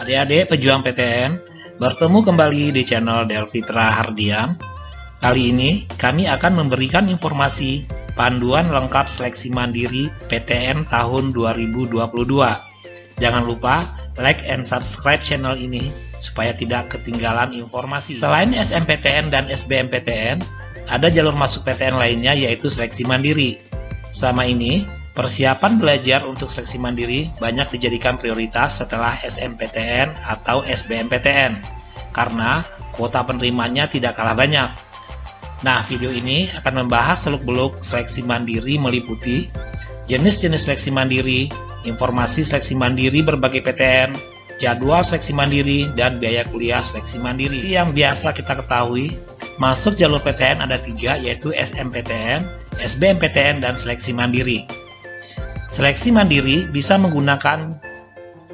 Adik-adik pejuang PTN, bertemu kembali di channel Delfitra Hardian. Kali ini kami akan memberikan informasi panduan lengkap seleksi mandiri PTN tahun 2022. Jangan lupa like and subscribe channel ini supaya tidak ketinggalan informasi. Selain SMPTN dan SBMPTN, ada jalur masuk PTN lainnya yaitu seleksi mandiri. Selama ini, persiapan belajar untuk seleksi mandiri banyak dijadikan prioritas setelah SMPTN atau SBMPTN karena kuota penerimanya tidak kalah banyak. Nah, video ini akan membahas seluk-beluk seleksi mandiri meliputi jenis-jenis seleksi mandiri, informasi seleksi mandiri berbagai PTN, jadwal seleksi mandiri, dan biaya kuliah seleksi mandiri. Yang biasa kita ketahui, masuk jalur PTN ada 3 yaitu SMPTN, SBMPTN, dan seleksi mandiri. Seleksi mandiri bisa menggunakan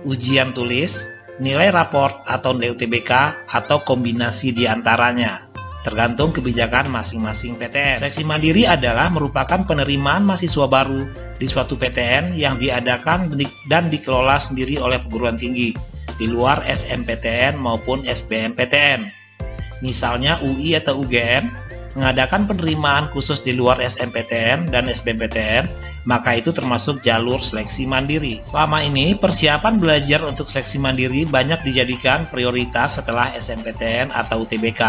ujian tulis, nilai raport atau nilai UTBK, atau kombinasi di antaranya, tergantung kebijakan masing-masing PTN. Seleksi mandiri adalah merupakan penerimaan mahasiswa baru di suatu PTN yang diadakan dan dikelola sendiri oleh perguruan tinggi di luar SMPTN maupun SBMPTN. Misalnya UI atau UGM mengadakan penerimaan khusus di luar SMPTN dan SBMPTN, maka itu termasuk jalur seleksi mandiri. Selama ini, persiapan belajar untuk seleksi mandiri banyak dijadikan prioritas setelah SMPTN atau UTBK.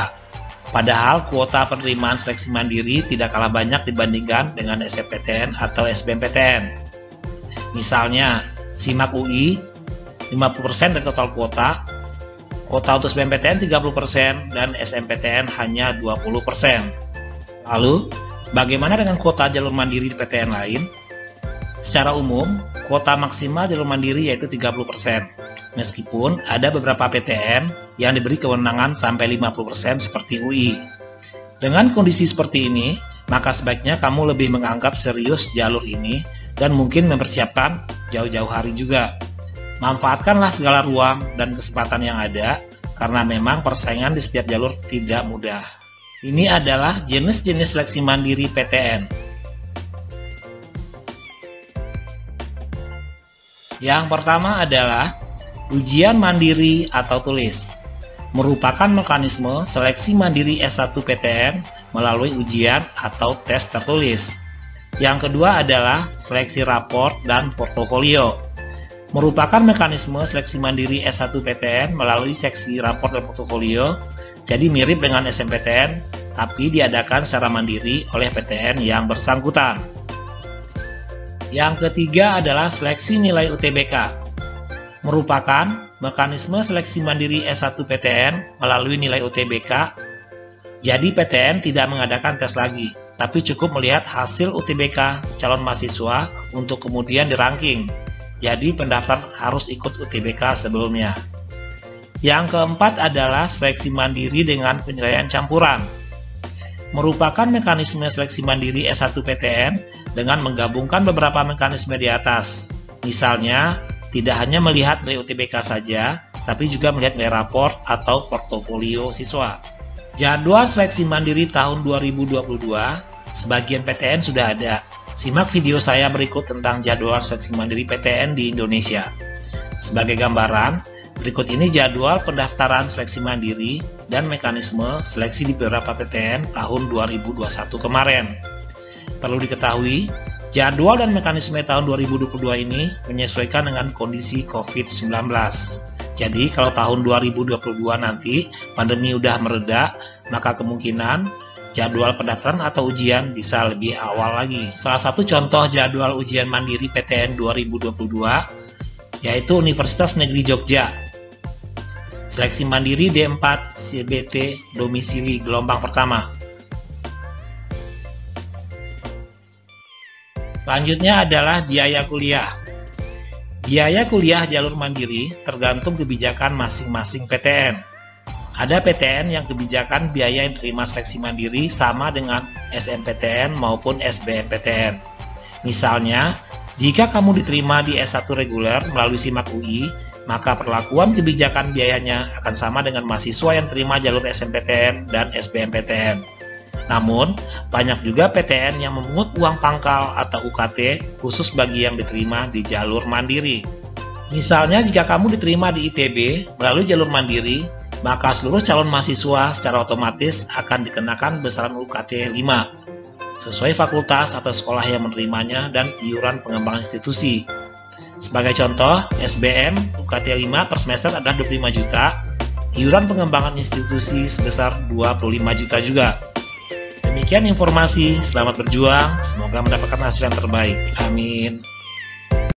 Padahal kuota penerimaan seleksi mandiri tidak kalah banyak dibandingkan dengan SMPTN atau SBMPTN. Misalnya, SIMAK UI 50% dari total kuota untuk SBMPTN 30%, dan SMPTN hanya 20%. Lalu, bagaimana dengan kuota jalur mandiri di PTN lain? Secara umum, kuota maksimal jalur mandiri yaitu 30%, meskipun ada beberapa PTN yang diberi kewenangan sampai 50% seperti UI. Dengan kondisi seperti ini, maka sebaiknya kamu lebih menganggap serius jalur ini dan mungkin mempersiapkan jauh-jauh hari juga. Manfaatkanlah segala ruang dan kesempatan yang ada, karena memang persaingan di setiap jalur tidak mudah. Ini adalah jenis-jenis seleksi mandiri PTN. Yang pertama adalah ujian mandiri atau tulis, merupakan mekanisme seleksi mandiri S1 PTN melalui ujian atau tes tertulis. Yang kedua adalah seleksi raport dan portofolio, merupakan mekanisme seleksi mandiri S1 PTN melalui seksi raport dan portofolio, jadi mirip dengan SMPTN, tapi diadakan secara mandiri oleh PTN yang bersangkutan. Yang ketiga adalah seleksi nilai UTBK, merupakan mekanisme seleksi mandiri S1 PTN melalui nilai UTBK, jadi PTN tidak mengadakan tes lagi, tapi cukup melihat hasil UTBK calon mahasiswa untuk kemudian di-ranking. Jadi pendaftar harus ikut UTBK sebelumnya. Yang keempat adalah seleksi mandiri dengan penilaian campuran, merupakan mekanisme seleksi mandiri S1 PTN dengan menggabungkan beberapa mekanisme di atas. Misalnya, tidak hanya melihat nilai UTBK saja, tapi juga melihat nilai raport atau portofolio siswa. Jadwal seleksi mandiri tahun 2022, sebagian PTN sudah ada. Simak video saya berikut tentang jadwal seleksi mandiri PTN di Indonesia. Sebagai gambaran, berikut ini jadwal pendaftaran seleksi mandiri dan mekanisme seleksi di beberapa PTN tahun 2021 kemarin. Perlu diketahui, jadwal dan mekanisme tahun 2022 ini menyesuaikan dengan kondisi COVID-19. Jadi, kalau tahun 2022 nanti pandemi udah mereda, maka kemungkinan jadwal pendaftaran atau ujian bisa lebih awal lagi. Salah satu contoh jadwal ujian mandiri PTN 2022 yaitu Universitas Negeri Jogja. Seleksi mandiri D4 CBT domisili gelombang pertama. Selanjutnya adalah biaya kuliah. Biaya kuliah jalur mandiri tergantung kebijakan masing-masing PTN. Ada PTN yang kebijakan biaya yang diterima seleksi mandiri sama dengan SMPTN maupun SBMPTN. Misalnya, jika kamu diterima di S1 reguler melalui SIMAK UI, maka perlakuan kebijakan biayanya akan sama dengan mahasiswa yang terima jalur SMPTN dan SBMPTN. Namun, banyak juga PTN yang memungut uang pangkal atau UKT khusus bagi yang diterima di jalur mandiri. Misalnya jika kamu diterima di ITB melalui jalur mandiri, maka seluruh calon mahasiswa secara otomatis akan dikenakan besaran UKT 5 sesuai fakultas atau sekolah yang menerimanya dan iuran pengembangan institusi. Sebagai contoh, SBM UKT 5 per semester adalah 25 juta, iuran pengembangan institusi sebesar 25 juta juga. Demikian informasi, selamat berjuang, semoga mendapatkan hasil yang terbaik. Amin.